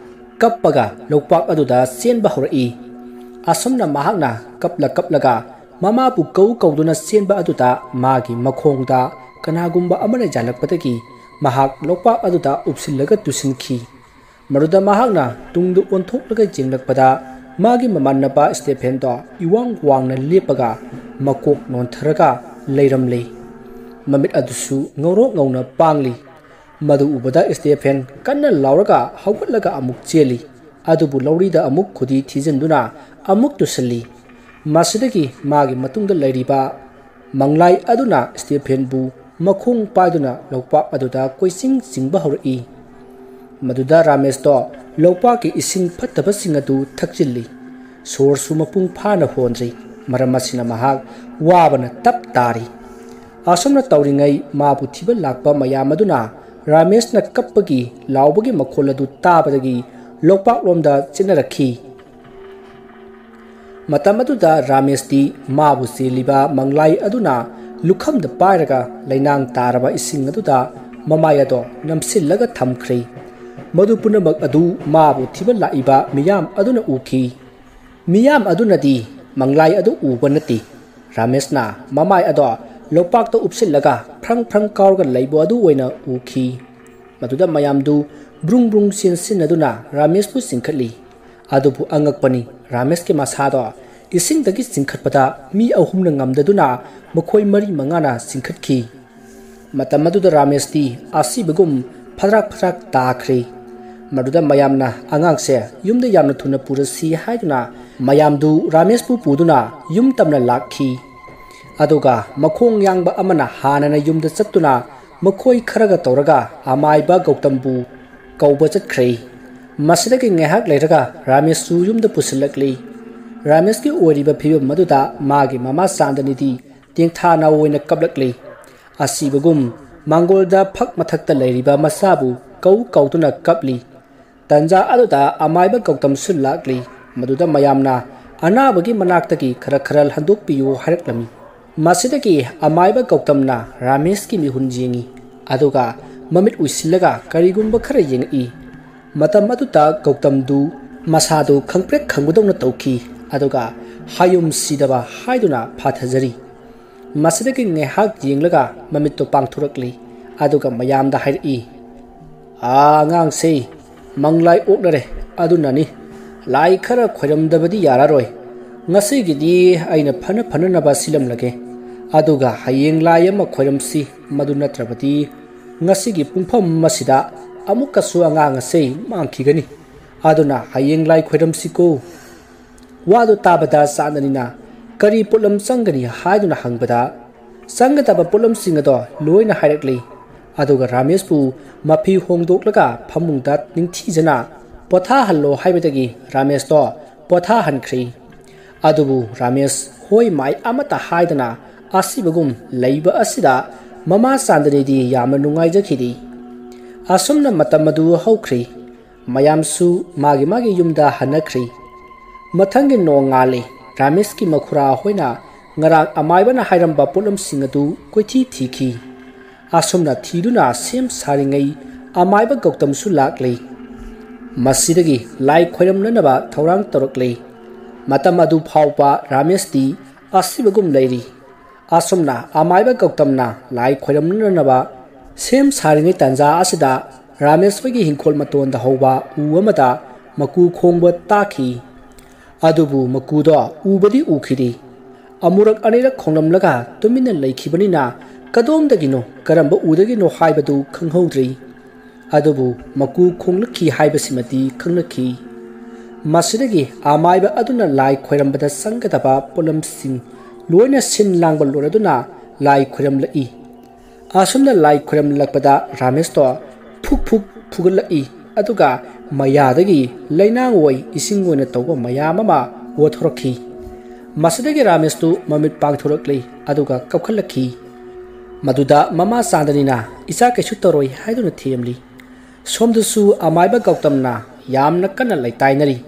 ꯀꯞꯄꯒ ꯂꯧꯄꯥꯛ ꯑꯗꯨꯗ ꯆꯦꯟꯕ ꯍꯧꯔꯛꯏ ꯑꯁꯨꯝꯅ ꯃꯍꯥꯛꯅ ꯀꯞꯂꯒ ꯃꯃꯥꯕꯨ ꯀꯧꯗꯨꯅ ꯆꯦꯟꯕ ꯑꯗꯨꯗ ꯃꯥꯒꯤ ꯃꯈꯣꯡꯗ ꯀꯅꯥꯒꯨꯝꯕ ꯑꯃꯅ ꯌꯥꯜꯂꯛꯄꯗꯒꯤ ꯃꯍꯥꯛ ꯂꯧꯄꯥꯛ ꯑꯗꯨꯗ ꯎꯞꯁꯤꯜꯂꯒ ꯇꯨꯁꯤꯟꯈꯤ ꯃꯗꯨꯗ ꯃꯍꯥꯛꯅ ꯇꯨꯡꯗ ꯑꯣꯟꯊꯣꯛꯂꯒ ꯌꯦꯡꯂꯛꯄꯗ ꯃꯥꯒꯤ ꯃꯃꯥꯟꯅꯕ ꯁ꯭ꯇꯦꯐꯦꯟꯗꯣ ꯏꯋꯥꯡ ꯋꯥꯡꯅ ꯂꯦꯞꯄꯒ ꯃꯀꯣꯛ ꯅꯣꯟꯊꯔꯒ ꯂꯩꯔꯝꯂꯤ ꯃꯃꯤꯠ ꯑꯗꯨꯁꯨ ꯉꯧꯅ ꯄꯥꯡꯂꯤ ꯃꯗꯨ ꯎꯕꯗ ꯁ꯭ꯇꯦꯐꯦꯟ ꯀꯟꯅ ꯂꯥꯎꯔꯒ ꯍꯧꯒꯠꯂꯒ ꯑꯃꯨꯛ ꯆꯦꯜꯂꯤ ꯑꯗꯨꯕꯨ ꯂꯧꯔꯤꯗ ꯑꯃꯨꯛ ꯈꯨꯗꯤ ꯊꯤꯖꯤꯟꯗꯨꯅ ꯑꯃꯨꯛ ꯇꯨꯁꯤꯜꯂꯤ ꯃꯁꯤꯗꯒꯤ ꯃꯥꯒꯤ ꯃꯇꯨꯡꯗ ꯂꯩꯔꯤꯕ ꯃꯪꯂꯥꯏ ꯑꯗꯨꯅ ꯁ꯭ꯇꯦꯐꯦꯟꯕꯨ ꯃꯈꯣꯡ ꯄꯥꯏꯗꯨꯅ ꯂꯧꯄꯥꯛ ꯑꯗꯨꯗ ꯆꯤꯡꯕ ꯍꯧꯔꯛꯏ ꯃꯗꯨꯗ ꯔꯥꯃꯦꯁꯇꯣ ꯂꯧꯄꯥꯛꯀꯤ ꯏꯁꯤꯡ ꯐꯠꯇꯕꯁꯤꯡ ꯑꯗꯨ ꯊꯛꯆꯤꯜꯂꯤ ꯁꯣꯔꯁꯨ ꯃꯄꯨꯡ ꯐꯥꯅ ꯍꯣꯟꯗ꯭ꯔꯤ ꯃꯔꯝ ꯑꯁꯤꯅ ꯃꯍꯥꯛ ꯋꯥꯕꯅ ꯇꯞ ꯇꯥꯔꯤ ꯑꯁꯨꯝꯅ ꯇꯧꯔꯤꯉꯩ ꯃꯥꯕꯨ ꯊꯤꯕ ꯂꯥꯛꯄ ꯃꯌꯥꯝ ꯑꯗꯨꯅ ꯔꯥꯃꯦꯁꯅ ꯀꯞꯄꯒꯤ ꯂꯥꯎꯕꯒꯤ ꯃꯈꯣꯜ ꯑꯗꯨ ꯇꯥꯕꯗꯒꯤ ꯂꯧꯄꯥꯛꯂꯣꯝꯗ ꯆꯦꯟꯅꯔꯛꯈꯤ ꯃꯇꯝ ꯑꯗꯨꯗ ꯔꯥꯃꯦꯁꯇꯤ ꯃꯥꯕꯨ ꯆꯦꯜꯂꯤꯕ ꯃꯪꯂꯥꯏ ꯑꯗꯨꯅ ꯂꯨꯈꯝꯗ ꯄꯥꯏꯔꯒ ꯂꯩꯅꯥꯡ ꯇꯥꯔꯕ ꯏꯁꯤꯡ ꯑꯗꯨꯗ ꯃꯃꯥꯏ ꯑꯗꯣ ꯅꯝꯁꯤꯜꯂꯒ ꯊꯝꯈ꯭ꯔꯦ ꯃꯗꯨ ꯄꯨꯝꯅꯃꯛ ꯑꯗꯨ ꯃꯥꯕꯨ ꯊꯤꯕ ꯂꯥꯛꯏꯕ ꯃꯤꯌꯥꯝ ꯑꯗꯨꯅ ꯎꯈꯤ ꯃꯤꯌꯥꯝ ꯑꯗꯨꯅꯗꯤ ꯃꯪꯂꯥꯏ ꯑꯗꯨ ꯎꯕ ꯅꯠꯇꯦ ꯔꯥꯃꯦꯁꯅ ꯃꯃꯥꯏ ꯑꯗꯣ ꯂꯧꯄꯥꯛꯇ ꯎꯞꯁꯤꯜꯂꯒ ꯐ꯭ꯔꯪ ꯀꯥꯎꯔꯒ ꯂꯩꯕ ꯑꯗꯨ ꯑꯣꯏꯅ ꯎꯈꯤ ꯃꯗꯨꯗ ꯃꯌꯥꯝꯗꯨ ꯕ꯭ꯔꯨꯡ ꯆꯦꯟꯁꯤꯟꯅꯗꯨꯅ ꯔꯥꯃꯦꯁꯄꯨ ꯆꯤꯡꯈꯠꯂꯤ ꯑꯗꯨꯕꯨ ꯑꯉꯛꯄꯅꯤ ꯔꯥꯃꯦꯁꯀꯤ ꯃꯁꯥꯗꯣ ꯏꯁꯤꯡꯗꯒꯤ ꯆꯤꯡꯈꯠꯄꯗ ꯃꯤ ꯑꯍꯨꯝꯅ ꯉꯝꯗꯗꯨꯅ ꯃꯈꯣꯏ 4-5ꯅ ꯆꯤꯡꯈꯠꯈꯤ ꯃꯇꯝ ꯑꯗꯨꯗ ꯔꯥꯃꯦꯁꯇꯤ ꯑꯁꯤꯕꯒꯨꯝ ꯐꯗ꯭ꯔꯥꯛ ꯇꯥꯈ꯭ꯔꯦ ꯃꯗꯨꯗ ꯃꯌꯥꯝꯅ ꯑꯉꯥꯡꯁꯦ ꯌꯨꯝꯗ ꯌꯥꯝꯅ ꯊꯨꯅ ꯄꯨꯔꯁꯤ ꯍꯥꯏꯗꯨꯅ ꯃꯌꯥꯝꯗꯨ ꯔꯥꯃꯦꯁꯄꯨ ꯄꯨꯗꯨꯅ ꯌꯨꯝ ꯇꯝꯅ ꯂꯥꯛꯈꯤ ꯑꯗꯨꯒ ꯃꯈꯣꯡ ꯌꯥꯡꯕ ꯑꯃꯅ ꯍꯥꯟꯅꯅ ꯌꯨꯝꯗ ꯆꯠꯇꯨꯅ ꯃꯈꯣꯏ ꯈꯔꯒ ꯇꯧꯔꯒ ꯑꯃꯥꯏꯕ ꯒꯧꯇꯝꯕꯨ ꯀꯧꯕ ꯆꯠꯈ꯭ꯔꯦ ꯃꯁꯤꯗꯒꯤ ꯉꯥꯏꯍꯥꯛ ꯂꯩꯔꯒ ꯔꯥꯃꯦꯁꯁꯨ ꯌꯨꯝꯗ ꯄꯨꯁꯤꯜꯂꯛꯂꯤ ꯔꯥꯃꯦꯁꯀꯤ ꯑꯣꯏꯔꯤꯕ ꯐꯤꯕꯝ ꯑꯗꯨꯗ ꯃꯥꯒꯤ ꯃꯃꯥ ꯆꯥꯟꯗꯅꯤꯗꯤ ꯇꯦꯡꯊꯥꯅ ꯑꯣꯏꯅ ꯀꯞꯂꯛꯂꯤ ꯑꯁꯤꯕꯒꯨꯝ ꯃꯥꯡꯒꯣꯜꯗ ꯐꯛ ꯃꯊꯛꯇ ꯂꯩꯔꯤꯕ ꯃꯆꯥꯕꯨ ꯀꯧꯗꯨꯅ ꯀꯞꯂꯤ ꯇꯟꯖꯥ ꯑꯗꯨꯗ ꯑꯃꯥꯏꯕ ꯒꯧꯇꯝꯁꯨ ꯂꯥꯛꯂꯤ ꯃꯗꯨꯗ ꯃꯌꯥꯝꯅ ꯑꯅꯥꯕꯒꯤ ꯃꯅꯥꯛꯇꯒꯤ ꯈꯔ ꯍꯟꯗꯣꯛꯄꯤꯌꯨ ꯍꯥꯏꯔꯛꯂꯝꯃꯤ ꯃꯁꯤꯗꯒꯤ ꯑꯃꯥꯏꯕ ꯒꯧꯇꯝꯅ ꯔꯥꯃꯦꯁꯀꯤ ꯃꯤꯍꯨꯟ ꯌꯦꯡꯉꯤ ꯑꯗꯨꯒ ꯃꯃꯤꯠ ꯎꯏꯁꯤꯜꯂꯒ ꯀꯔꯤꯒꯨꯝꯕ ꯈꯔ ꯌꯦꯡꯉꯛꯏ ꯃꯇꯝ ꯑꯗꯨꯗ ꯒꯧꯇꯝꯗꯨ ꯃꯁꯥꯗꯨ ꯈꯪꯄ꯭ꯔꯦꯛ ꯈꯪꯕꯗꯧꯅ ꯇꯧꯈꯤ ꯑꯗꯨꯒ ꯍꯥꯌꯨꯝ ꯁꯤꯗꯕ ꯍꯥꯏꯗꯨꯅ ꯐꯥꯊꯖꯔꯤ ꯃꯁꯤꯗꯒꯤ ꯉꯥꯏꯍꯥꯛ ꯌꯦꯡꯂꯒ ꯃꯃꯤꯠꯇꯨ ꯄꯥꯡꯊꯣꯔꯛꯂꯤ ꯑꯗꯨꯒ ꯃꯌꯥꯝꯗ ꯍꯥꯏꯔꯛꯏ ꯑꯉꯥꯡꯁꯦ ꯃꯪꯂꯥꯏ ꯑꯣꯛꯅꯔꯦ ꯑꯗꯨꯅꯅꯤ ꯂꯥꯏ ꯈꯔ ꯈꯣꯏꯔꯝꯗꯕꯗꯤ ꯌꯥꯔꯔꯣꯏ ꯉꯁꯤꯒꯤꯗꯤ ꯑꯩꯅ ꯐꯅꯅꯕ ꯁꯤꯜꯂꯝꯂꯒꯦ ꯑꯗꯨꯒ ꯍꯌꯦꯡ ꯂꯥꯏ ꯑꯃ ꯈꯣꯏꯔꯝꯁꯤ ꯃꯗꯨ ꯅꯠꯇ꯭ꯔꯕꯗꯤ ꯉꯁꯤꯒꯤ ꯄꯨꯡꯐꯝ ꯑꯁꯤꯗ ꯑꯃꯨꯛꯀꯁꯨ ꯑꯉꯥꯡ ꯑꯁꯦ ꯃꯥꯡꯈꯤꯒꯅꯤ ꯑꯗꯨꯅ ꯍꯌꯦꯡ ꯂꯥꯏ ꯈꯣꯏꯔꯝꯁꯤꯀꯣ ꯋꯥꯗꯨ ꯇꯥꯕꯗ ꯆꯥꯟꯗꯅꯤꯅ ꯀꯔꯤ ꯄꯣꯠꯂꯝ ꯆꯪꯒꯅꯤ ꯍꯥꯏꯗꯨꯅ ꯍꯪꯕꯗ ꯆꯪꯒꯗꯕ ꯄꯣꯠꯂꯝꯁꯤꯡ ꯑꯗꯣ ꯂꯣꯏꯅ ꯍꯥꯏꯔꯛꯂꯤ ꯑꯗꯨꯒ ꯔꯥꯃꯦꯁꯄꯨ ꯃꯐꯤ ꯍꯣꯡꯗꯣꯛꯂꯒ ꯐꯃꯨꯡꯗ ꯅꯤꯡꯊꯤꯖꯅ ꯄꯣꯊꯥꯍꯜꯂꯣ ꯍꯥꯏꯕꯗꯒꯤ ꯔꯥꯃꯦꯁꯇꯣ ꯄꯣꯊꯥꯍꯟꯈ꯭ꯔꯦ ꯑꯗꯨꯕꯨ ꯔꯥꯃꯦꯁ ꯍꯣꯏ ꯃꯥꯏ ꯑꯃꯠꯇ ꯍꯥꯏꯗꯅ ꯑꯁꯤꯕꯒꯨꯝ ꯂꯩꯕ ꯑꯁꯤꯗ ꯃꯃꯥ ꯆꯥꯟꯗꯅꯤꯗꯤ ꯌꯥꯝꯅ ꯅꯨꯡꯉꯥꯏꯖꯈꯤꯗꯦ ꯑꯁꯨꯝꯅ ꯃꯇꯝ ꯑꯗꯨ ꯍꯧꯈ꯭ꯔꯦ ꯃꯌꯥꯝꯁꯨ ꯃꯥꯒꯤ ꯌꯨꯝꯗ ꯍꯟꯅꯈ꯭ꯔꯦ ꯃꯊꯪꯒꯤ ꯅꯣꯡꯉꯥꯜꯂꯦ ꯔꯥꯃꯦꯁꯀꯤ ꯃꯈꯨꯔꯥ ꯍꯣꯏꯅ ꯉꯔꯥꯡ ꯑꯃꯥꯏꯕꯅ ꯍꯥꯏꯔꯝꯕ ꯄꯣꯠꯂꯝꯁꯤꯡ ꯑꯗꯨ ꯀꯣꯏꯊꯤ ꯊꯤꯈꯤ asumna thiduna sem saringai amaiba Gautam su lakli masidagi lai khoiramnanaba thorang torokli matam adu phawpa Ramesh di asibagum leiri asumna amaiba Gautamna lai khoiramnanaba sem saringai tanja asida Ramesh wagi hingkhol matonda hoba u amada maku khongba takhi adubu makudo ubadi ukhiri amurak anirak khonglamlaga tumina leikhibanina kadomdagino karamba udagino haibadu khanghodri adubu maku khonglakhi haibasimati khanglakhi masidagi amaiba aduna lai khoirambada sangadaba polamsing loina sin langbal loraduna lai khoiramlai asumna lai khoiramlakpada Ramesh to phuk phuk phugalai aduga mayadagi lainang oi ising oina tawba mayamama wothorokhi masidagi Ramesh tu mamit pangthorokli aduga kapkhalakhi maduda mama sandanina isa kechu toroi haiduna themli somdasu amaiba Gautamna yamna kana laitainari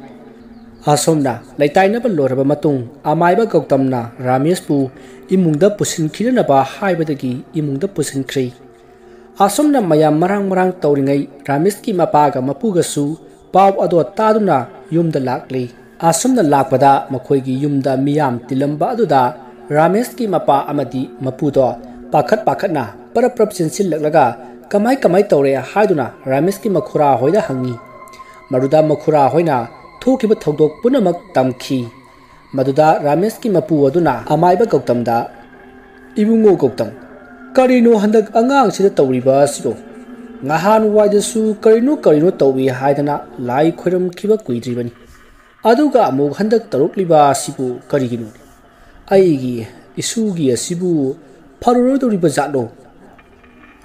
asomna laitainaba loraba matung amaiba Gautamna Ramesh pu imungda pusinkhirnaba haibadagi imungda pusinkhri asomna mayam marang tauringai Ramesh ki mapaga mapuga su paw ado taduna yumda lakli asomna lakpada makhoigi yumda miyam tilamba aduda Ramesh ki mapa amadi mapudo pakhatna paraprap sinsil laklaga kamai tawre haiduna Ramesh ki makhura hoida hangi maruda makhura hoina thokiba thodok punamak tamkhi maduda Ramesh ki mapu aduna amaiba Gautamda ibungo Gautam karino handak angang sida tawriba sido ngahan waidasu karino tawbi haidana lai khoiram khiba kuidribani aduga amuk handak tarukliba sibu karigino aigi isugi asibu faruruduriba jatlo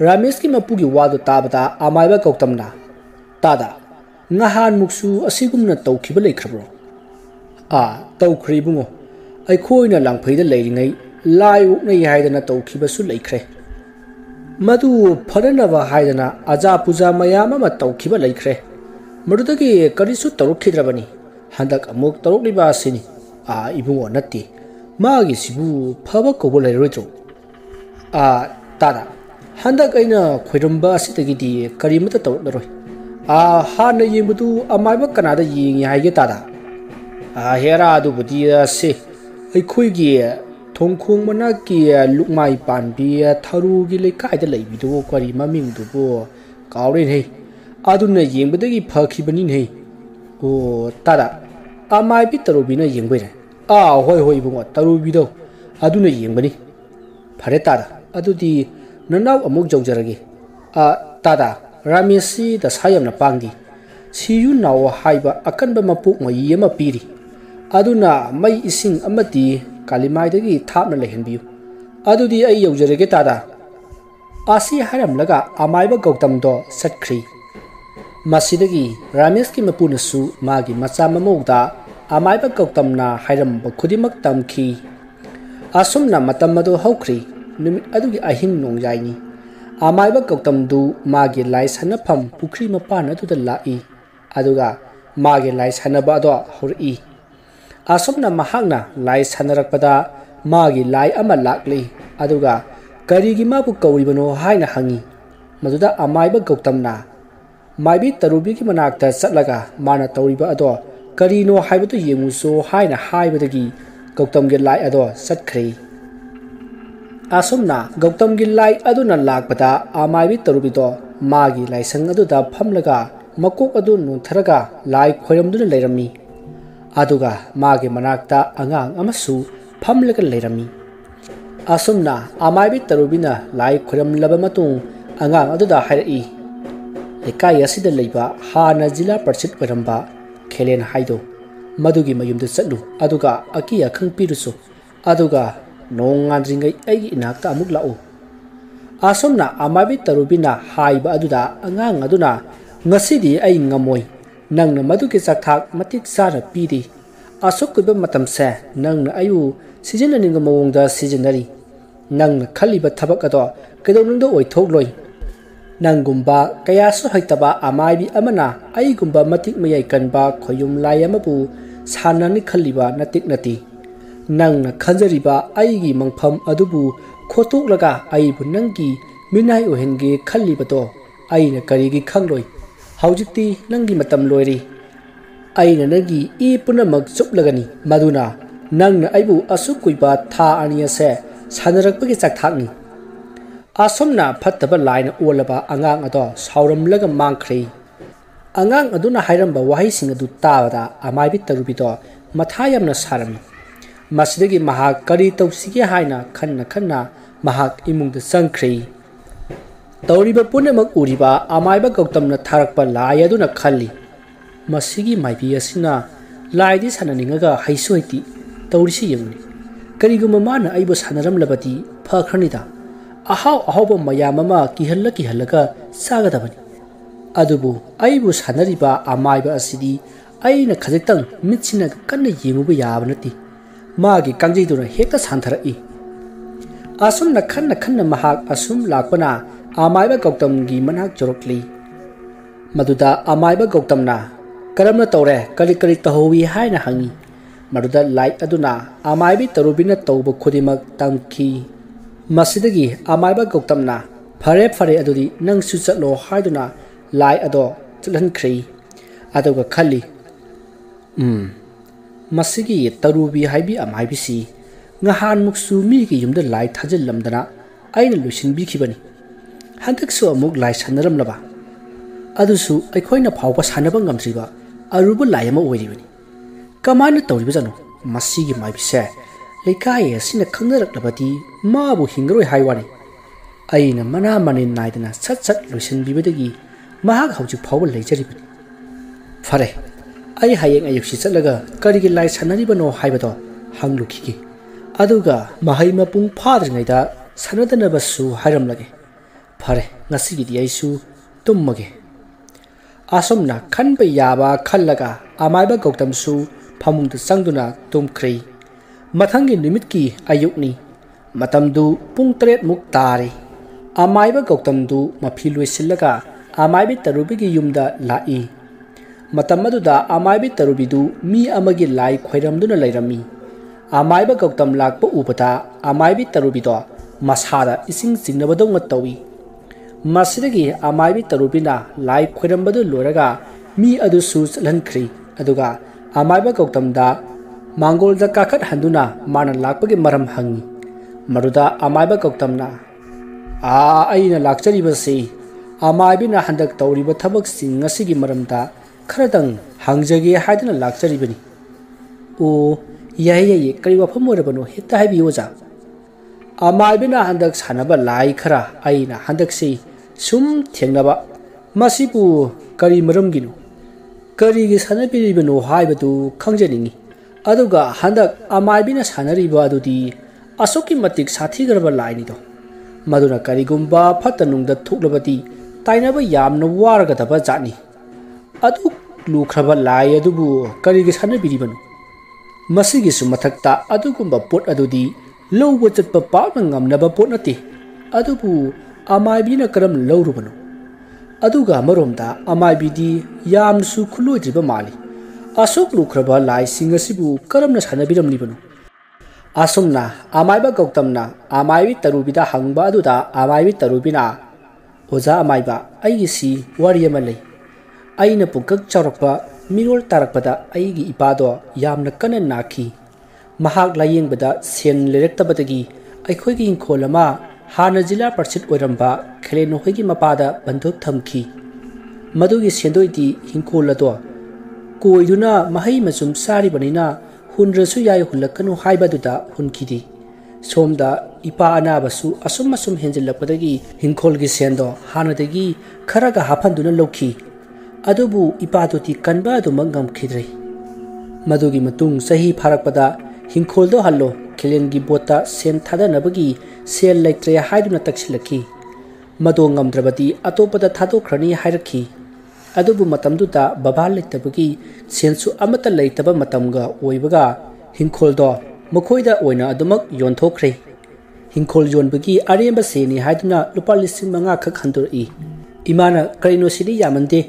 Ramesh ki mapugi wadu tabada amaiba Gautamna tada ngahan muksu asigumna tawkhiba leikrabro tawkhribungo aikhoina langphaida leiringai lai uknai haidana tawkhiba su leikre madu pharanaba haidana aja puja mayama ma tawkhiba leikre madudagi karisu tarukhidrabani handak amuk tarukliba sini ibungo natti magi sibu phaba kobo leiroitro tada handak aina khoiramba asitagidi karimata tawlaroi hana yengbudu amaiba kanada yengi haige tada hera adubudi se aikhoigi thongkhong manaki lukmai panbi tharugi lekai leibidu kari mamingdubo kawren hei aduna yengbadagi phakhibani nei tada amaibi tarubina yengboire hoi bungo tarubido aduna yengbani phare tada adudi nanaw amuk jawjaragi tada Ramesh da sayamna pangdi siyu naw haiba akanba mapuk mai yema piri aduna mai ising amati kalimaidagi thapna lehenbiu adudi ai yawjarage tada asi haramlaga amaiba Gautam do satkhri masidagi Ramesh ki mapunasu magi macha mamauda amaiba Gautamna hairamba khudimak tamkhi asumna matamado haukhri numit adugi ahing nongjaini amaiba Gautam du magi lai sanafam pukri mapan adu lai aduga magi lai sanaba ado hori asomna mahakna lai sanarakpada magi lai ama lakli aduga karigi mabu kawribano haina hangi maduda amaiba Gautamna maibi tarubi ki manakta satlaga mana tawriba ado karino haibatu yemuso haina haibadagi Gautam ge lai ado satkhri asomna Gautam gi lai aduna lakpada amaibi tarubido magi lai sang aduda phamlaga makok adu nuntharaga lai khoiramduna leirami aduga magi manakta angang amasu phamlaga leirami asomna amaibi tarubina lai khoiram laba matung angang aduda hairai lekai asida leiba hana jila parchit oiramba khelen haido madugi mayumda chatlu aduga akiya khangpirusu aduga nonganringai aigi inakta amuk lau asomna amaibi tarubina haiba aduda angang aduna ngasidi ai ngamoi nangna madugi chakthak matik sara pidi asokkuba matamse nangna ayu sijenaninga mawongda sijenari nangna khaliba thabak ado kedonungda oithokloi nangumba kayasu haitaba amaibi amana aigumba matik mayai kanba khoyum layamabu sanani khaliba natik nati nangna khanjariba aigi mangpham adubu khotoklaga aibu nangi ꯃꯤꯅꯥꯏ ꯑꯣꯏꯍꯟꯒꯦ ꯈꯜꯂꯤꯕꯗꯣ ꯑꯩꯅ ꯀꯔꯤꯒꯤ ꯈꯪꯂꯣꯏ ꯍꯧꯖꯤꯛꯇꯤ ꯅꯪꯒꯤ ꯃꯇꯝ ꯂꯣꯏꯔꯤ ꯑꯩꯅ ꯅꯪꯒꯤ E ꯄꯨꯝꯅꯃꯛ ꯆꯨꯞꯂꯒꯅꯤ ꯃꯗꯨꯅ ꯅꯪꯅ ꯑꯩꯕꯨ ꯑꯁꯨꯛ ꯀꯨꯏꯕ ꯊꯥ ꯑꯅꯤ ꯑꯁꯦ ꯁꯥꯟꯅꯔꯛꯄꯒꯤ ꯆꯥꯛꯊꯥꯛꯅꯤ ꯑꯁꯨꯝꯅ ꯐꯠꯇꯕ ꯂꯥꯏꯅ ꯑꯣꯜꯂꯕ ꯑꯉꯥꯡ ꯑꯗꯣ ꯁꯥꯎꯔꯝꯂꯒ ꯃꯥꯡꯈ꯭ꯔꯦ ꯑꯉꯥꯡ ꯑꯗꯨꯅ ꯍꯥꯏꯔꯝꯕ ꯋꯥꯍꯩꯁꯤꯡ ꯑꯗꯨ ꯇꯥꯕꯗ ꯑꯃꯥꯏꯕꯤ ꯇꯔꯨꯕꯤꯗꯣ ꯃꯊꯥ ꯌꯥꯝꯅ ꯁꯥꯔꯝꯃꯤ ꯃꯁꯤꯗꯒꯤ ꯃꯍꯥꯛ ꯀꯔꯤ ꯇꯧꯁꯤꯒꯦ ꯍꯥꯏꯅ ꯈꯟꯅ ꯃꯍꯥꯛ ꯏꯃꯨꯡꯗ ꯆꯪꯈ꯭ꯔꯦ ꯇꯧꯔꯤꯕ ꯄꯨꯝꯅꯃꯛ ꯎꯔꯤꯕ ꯑꯃꯥꯏꯕ ꯒꯧꯇꯝꯅ ꯊꯥꯔꯛꯄ ꯂꯥꯏ ꯑꯗꯨꯅ ꯈꯜꯂꯤ ꯃꯁꯤꯒꯤ ꯃꯥꯏꯕꯤ ꯑꯁꯤꯅ ꯂꯥꯏꯗꯤ ꯁꯥꯟꯅꯅꯤꯡꯉꯒ ꯍꯩꯁꯨ ꯍꯩꯇꯤ ꯇꯧꯔꯤꯁꯤ ꯌꯦꯡꯉꯨꯅꯤ ꯀꯔꯤꯒꯨꯝꯕ ꯃꯥꯅ ꯑꯩꯕꯨ ꯁꯥꯟꯅꯔꯝꯂꯕꯗꯤ ꯐꯈ꯭ꯔꯅꯤꯗ ꯑꯍꯥꯎꯕ ꯃꯌꯥꯝ ꯑꯃ ꯀꯤꯍꯜꯂꯒ ꯆꯥꯒꯗꯕꯅꯤ ꯑꯗꯨꯕꯨ ꯑꯩꯕꯨ ꯁꯥꯟꯅꯔꯤꯕ ꯑꯃꯥꯏꯕ ꯑꯁꯤꯗꯤ ꯑꯩꯅ ꯈꯖꯤꯛꯇꯪ ꯃꯤꯠꯁꯤꯅ ꯀꯟꯅ ꯌꯦꯡꯉꯨꯕ ꯌꯥꯕ ꯅꯠꯇꯦ ꯃꯥꯒꯤ ꯀꯥꯡꯖꯩꯗꯨꯅ ꯍꯦꯛꯇ ꯁꯥꯟꯊꯔꯛꯏ ꯑꯁꯨꯝꯅ ꯈꯟꯅ ꯃꯍꯥꯛ ꯑꯁꯨꯝ ꯂꯥꯛꯄꯅ ꯑꯃꯥꯏꯕ ꯒꯧꯇꯝꯒꯤ ꯃꯅꯥꯛ ꯌꯧꯔꯛꯂꯤ ꯃꯗꯨꯗ ꯑꯃꯥꯏꯕ ꯒꯧꯇꯝꯅ ꯀꯔꯝꯅ ꯇꯧꯔꯦ ꯀꯔꯤ ꯇꯧꯍꯧꯏ ꯍꯥꯏꯅ ꯍꯪꯉꯤ ꯃꯗꯨꯗ ꯂꯥꯏ ꯑꯗꯨꯅ ꯑꯃꯥꯏꯕꯤ ꯇꯔꯨꯕꯤꯅ ꯇꯧꯕ ꯈꯨꯗꯤꯡꯃꯛ ꯇꯝꯈꯤ ꯃꯁꯤꯗꯒꯤ ꯑꯃꯥꯏꯕ ꯒꯧꯇꯝꯅ ꯐꯔꯦ ꯑꯗꯨꯗꯤ ꯅꯪꯁꯨ ꯆꯠꯂꯣ ꯍꯥꯏꯗꯨꯅ ꯂꯥꯏ ꯑꯗꯣ ꯆꯠꯍꯟꯈ꯭ꯔꯦ ꯑꯗꯨꯒ ꯈꯜꯂꯤ ꯃꯁꯤꯒꯤ ꯇꯔꯨꯕꯤ ꯍꯥꯏꯕꯤ ꯑꯃꯥꯏꯕꯤꯁꯤ ꯉꯍꯥꯟꯃꯨꯛꯁꯨ ꯃꯤꯒꯤ ꯌꯨꯝꯗ ꯂꯥꯏ ꯊꯥꯖꯤꯜꯂꯝꯗꯅ ꯑꯩꯅ ꯂꯣꯏꯁꯤꯟꯕꯤꯈꯤꯕꯅꯤ ꯍꯟꯗꯛꯁꯨ ꯑꯃꯨꯛ ꯂꯥꯏ ꯁꯥꯟꯅꯔꯝꯂꯕ ꯑꯗꯨꯁꯨ ꯑꯩꯈꯣꯏꯅ ꯐꯥꯎꯕ ꯁꯥꯟꯅꯕ ꯉꯝꯗ꯭ꯔꯤꯕ ꯑꯔꯨꯕ ꯂꯥꯏ ꯑꯃ ꯑꯣꯏꯔꯤꯕꯅꯤ ꯀꯃꯥꯏꯅ ꯇꯧꯔꯤꯕꯖꯥꯠꯅꯣ ꯃꯁꯤꯒꯤ ꯃꯥꯏꯕꯤꯁꯦ ꯂꯩꯀꯥꯏ ꯑꯁꯤꯅ ꯈꯪꯅꯔꯛꯂꯕꯗꯤ ꯃꯥꯕꯨ ꯍꯤꯡꯒꯔꯣꯏ ꯍꯥꯏ ꯋꯥꯅꯤ ꯑꯩꯅ ꯃꯅꯥ ꯃꯅꯤꯟ ꯅꯥꯏꯗꯅ ꯁꯠ ꯂꯣꯏꯁꯤꯟꯕꯤꯕꯗꯒꯤ ꯃꯍꯥꯛ ꯍꯧꯖꯤꯛ ꯐꯥꯎꯕ ꯂꯩꯖꯔꯤꯕꯅꯤ ꯐꯔꯦ ꯑꯩ ꯍꯌꯦꯡ ꯑꯌꯨꯛꯁꯤ ꯆꯠꯂꯒ ꯀꯔꯤꯒꯤ ꯂꯥꯏ ꯁꯥꯟꯅꯔꯤꯕꯅꯣ ꯍꯥꯏꯕꯗꯣ ꯍꯪꯂꯨꯈꯤꯒꯦ ꯑꯗꯨꯒ ꯃꯍꯩ ꯃꯄꯨꯡ ꯐꯥꯗ꯭ꯔꯤꯉꯩꯗ ꯁꯥꯟꯅꯗꯅꯕꯁꯨ ꯍꯥꯏꯔꯝꯂꯒꯦ ꯐꯔꯦ ꯉꯁꯤꯒꯤꯗꯤ ꯑꯩꯁꯨ ꯇꯨꯝꯃꯒꯦ ꯑꯁꯨꯝꯅ ꯈꯟꯕ ꯌꯥꯕ ꯈꯜꯂꯒ ꯑꯃꯥꯏꯕ ꯒꯧꯇꯝꯁꯨ ꯐꯃꯨꯡꯗ ꯆꯪꯗꯨꯅ ꯇꯨꯝꯈ꯭ꯔꯦ ꯃꯊꯪꯒꯤ ꯅꯨꯃꯤꯠꯀꯤ ꯑꯌꯨꯛꯅꯤ ꯃꯇꯝꯗꯨ ꯄꯨꯡ 7 ꯇꯥꯔꯦ ꯑꯃꯥꯏꯕ ꯒꯧꯇꯝꯗꯨ ꯃꯐꯤ ꯂꯣꯏꯁꯤꯜꯂꯒ ꯑꯃꯥꯏꯕꯤ ꯇꯔꯨꯕꯤꯒꯤ ꯌꯨꯝꯗ ꯂꯥꯛꯏ ꯃꯇꯝ ꯑꯗꯨꯗ ꯑꯃꯥꯏꯕꯤ ꯇꯔꯨꯕꯤꯗꯨ ꯃꯤ ꯑꯃꯒꯤ ꯂꯥꯏ ꯈꯣꯏꯔꯝꯗꯨꯅ ꯂꯩꯔꯝꯃꯤ ꯑꯃꯥꯏꯕ ꯒꯧꯇꯝ ꯂꯥꯛꯄ ꯎꯕꯗ ꯑꯃꯥꯏꯕꯤ ꯇꯔꯨꯕꯤꯗꯣ ꯃꯁꯥꯗ ꯏꯁꯤꯡ ꯆꯤꯡꯅꯕꯗꯧꯅ ꯇꯧꯏ ꯃꯁꯤꯗꯒꯤ ꯑꯃꯥꯏꯕꯤ ꯇꯔꯨꯕꯤꯅ ꯂꯥꯏ ꯈꯣꯏꯔꯝꯕꯗꯨ ꯂꯣꯏꯔꯒ ꯃꯤ ꯑꯗꯨꯁꯨ ꯆꯠꯍꯟꯈ꯭ꯔꯤ ꯑꯗꯨꯒ ꯑꯃꯥꯏꯕ ꯒꯧꯇꯝꯗ ꯃꯥꯡꯒꯣꯜꯗ ꯀꯥꯈꯠꯍꯟꯗꯨꯅ ꯃꯥꯅ ꯂꯥꯛꯄꯒꯤ ꯃꯔꯝ ꯍꯪꯉꯤ ꯃꯗꯨꯗ ꯑꯃꯥꯏꯕ ꯒꯧꯇꯝꯅ ꯑꯩꯅ ꯂꯥꯛꯆꯔꯤꯕꯁꯤ ꯑꯃꯥꯏꯕꯤꯅ ꯍꯟꯗꯛ ꯇꯧꯔꯤꯕ ꯊꯕꯛꯁꯤꯡ ꯑꯁꯤꯒꯤ ꯃꯔꯝꯗ ꯈꯔꯗꯪ ꯍꯪꯖꯒꯦ ꯍꯥꯏꯗꯨꯅ ꯂꯥꯛꯆꯔꯤꯕꯅꯤ ꯑꯣ ꯌꯥꯏꯌꯦ ꯀꯔꯤ ꯋꯥꯐꯝ ꯑꯣꯏꯔꯕꯅꯣ ꯍꯦꯛꯇ ꯍꯥꯏꯕꯤꯌꯨ ꯑꯣꯖꯥ ꯑꯃꯥꯏꯕꯤꯅ ꯍꯟꯗꯛ ꯁꯥꯟꯅꯕ ꯂꯥꯏ ꯈꯔ ꯑꯩꯅ ꯍꯟꯗꯛꯁꯤ ꯁꯨꯝ ꯊꯦꯡꯅꯕ ꯃꯁꯤꯕꯨ ꯀꯔꯤ ꯃꯔꯝꯒꯤꯅꯣ ꯀꯔꯤꯒꯤ ꯁꯥꯟꯅꯕꯤꯔꯤꯕꯅꯣ ꯍꯥꯏꯕꯗꯨ ꯈꯪꯖꯅꯤꯡꯉꯤ ꯑꯗꯨꯒ ꯍꯟꯗꯛ ꯑꯃꯥꯏꯕꯤꯅ ꯁꯥꯟꯅꯔꯤꯕ ꯑꯗꯨꯗꯤ ꯑꯁꯨꯛꯀꯤ ꯃꯇꯤꯛ ꯁꯥꯊꯤꯈ꯭ꯔꯕ ꯂꯥꯏꯅꯤꯗꯣ ꯃꯗꯨꯅ ꯀꯔꯤꯒꯨꯝꯕ ꯐꯠꯇ ꯅꯨꯡꯗ ꯊꯣꯛꯂꯕꯗꯤ ꯇꯥꯏꯅꯕ ꯌꯥꯝꯅ ꯋꯥꯔꯒꯗꯕ ꯖꯥꯠꯅꯤ ꯑꯗꯨꯛ ꯂꯨꯈ꯭ꯔꯕ ꯂꯥꯏ ꯑꯗꯨꯕꯨ ꯀꯔꯤꯒꯤ ꯁꯥꯟꯅꯕꯤꯔꯤꯕꯅꯣ ꯃꯁꯤꯒꯤꯁꯨ ꯃꯊꯛꯇ ꯑꯗꯨꯒꯨꯝꯕ ꯄꯣꯠ ꯑꯗꯨꯗꯤ ꯂꯧꯕ ꯆꯠꯄ ꯄꯥꯛꯅ ꯉꯝꯅꯕ ꯄꯣꯠ ꯅꯠꯇꯦ ꯑꯗꯨꯕꯨ ꯑꯃꯥꯏꯕꯤꯅ ꯀꯔꯝꯅ ꯂꯧꯔꯨꯕꯅꯣ ꯑꯗꯨꯒ ꯑꯃꯔꯣꯝꯗ ꯑꯃꯥꯏꯕꯤꯗꯤ ꯌꯥꯝꯅꯁꯨ ꯈꯨꯠꯂꯣꯏꯗ꯭ꯔꯤꯕ ꯃꯥꯜꯂꯤ ꯑꯁꯨꯛ ꯂꯨꯈ꯭ꯔꯕ ꯂꯥꯏꯁꯤꯡ ꯑꯁꯤꯕꯨ ꯀꯔꯝꯅ ꯁꯥꯟꯅꯕꯤꯔꯝꯂꯤꯕꯅꯣ ꯑꯁꯨꯝꯅ ꯑꯃꯥꯏꯕ ꯒꯧꯇꯝꯅ ꯑꯃꯥꯏꯕꯤ ꯇꯔꯨꯕꯤꯗ ꯍꯪꯕ ꯑꯗꯨꯗ ꯑꯃꯥꯏꯕꯤ ꯇꯔꯨꯕꯤꯅ ꯑꯣꯖꯥ ꯑꯃꯥꯏꯕ ꯑꯩꯒꯤꯁꯤ ꯋꯥꯔꯤ ꯑꯃ ꯂꯩ ꯑꯩꯅ ꯄꯨꯡꯀꯛ ꯆꯥꯎꯔꯛꯄ ꯃꯤꯔꯣꯜ ꯇꯥꯔꯛꯄꯗ ꯑꯩꯒꯤ ꯏꯄꯥꯗꯣ ꯌꯥꯝꯅ ꯀꯟꯅ ꯅꯥꯈꯤ ꯃꯍꯥꯛ ꯂꯥꯌꯦꯡꯕꯗ ꯁꯦꯟ ꯂꯩꯔꯛꯇꯕꯗꯒꯤ ꯑꯩꯈꯣꯏꯒꯤ ꯏꯪꯈꯣꯜ ꯑꯃ ꯍꯥꯟꯅ ꯖꯤꯂꯥ ꯄꯔꯤꯁꯠ ꯑꯣꯏꯔꯝꯕ ꯈꯦꯂꯦꯟ ꯍꯣꯏꯒꯤ ꯃꯄꯥꯗ ꯕꯟꯗꯣꯛ ꯊꯝꯈꯤ ꯃꯗꯨꯒꯤ ꯁꯦꯟꯗꯣꯏꯗꯤ ꯏꯪꯈꯣꯜ ꯑꯗꯣ ꯀꯣꯏꯗꯨꯅ ꯃꯍꯩ ꯃꯆꯨꯝ ꯆꯥꯔꯤꯕꯅꯤꯅ ꯍꯨꯟꯗ꯭ꯔꯁꯨ ꯌꯥꯏ ꯍꯨꯜꯂꯛꯀꯅꯨ ꯍꯥꯏꯕꯗꯨꯗ ꯍꯨꯟꯈꯤꯗꯦ ꯁꯣꯝꯗ ꯏꯄꯥ ꯑꯅꯥꯕꯁꯨ ꯑꯁꯨꯝ ꯍꯦꯟꯖꯤꯜꯂꯛꯄꯗꯒꯤ ꯏꯪꯈꯣꯜꯒꯤ ꯁꯦꯟꯗꯣ ꯍꯥꯟꯅꯗꯒꯤ ꯈꯔꯒ ꯍꯥꯞꯍꯟꯗꯨꯅ ꯂꯧꯈꯤ ꯑꯗꯨꯕꯨ ꯏꯄꯥꯗꯨꯗꯤ ꯀꯟꯕ ꯑꯗꯨꯃꯛ ꯉꯝꯈꯤꯗ꯭ꯔꯦ ꯃꯗꯨꯒꯤ ꯃꯇꯨꯡ ꯆꯍꯤ ꯐꯥꯔꯛꯄꯗ ꯍꯤꯡꯈꯣꯜꯗꯣ ꯍꯜꯂꯣ ꯈꯦꯂꯦꯟꯒꯤ ꯕꯣꯠꯇ ꯁꯦꯟ ꯊꯥꯗꯅꯕꯒꯤ ꯁꯦꯜ ꯂꯩꯇ꯭ꯔꯦ ꯍꯥꯏꯗꯨꯅ ꯇꯛꯁꯤꯜꯂꯛꯈꯤ ꯃꯗꯣ ꯉꯝꯗ꯭ꯔꯕꯗꯤ ꯑꯇꯣꯞꯄꯗ ꯊꯥꯗꯣꯛꯈ꯭ꯔꯅꯤ ꯍꯥꯏꯔꯛꯈꯤ ꯑꯗꯨꯕꯨ ꯃꯇꯝꯗꯨꯗ ꯕꯕꯥ ꯂꯩꯇꯕꯒꯤ ꯁꯦꯟꯁꯨ ꯑꯃꯠꯇ ꯂꯩꯇꯕ ꯃꯇꯝꯒ ꯑꯣꯏꯕꯒ ꯍꯤꯡꯈꯣꯜꯗꯣ ꯃꯈꯣꯏꯗ ꯑꯣꯏꯅ ꯑꯗꯨꯃꯛ ꯌꯣꯟꯊꯣꯛꯈ꯭ꯔꯦ ꯍꯤꯡꯈꯣꯜ ꯌꯣꯟꯕꯒꯤ ꯑꯔꯦꯝꯕ ꯁꯦꯟꯅꯤ ꯍꯥꯏꯗꯨꯅ ꯂꯨꯄꯥ 5,000 ꯈꯛ ꯍꯟꯗꯣꯔꯛꯏ ꯏꯃꯥꯅ ꯀꯔꯤꯅꯣ ꯁꯤꯗꯤ ꯌꯥꯝꯃꯟꯗꯦ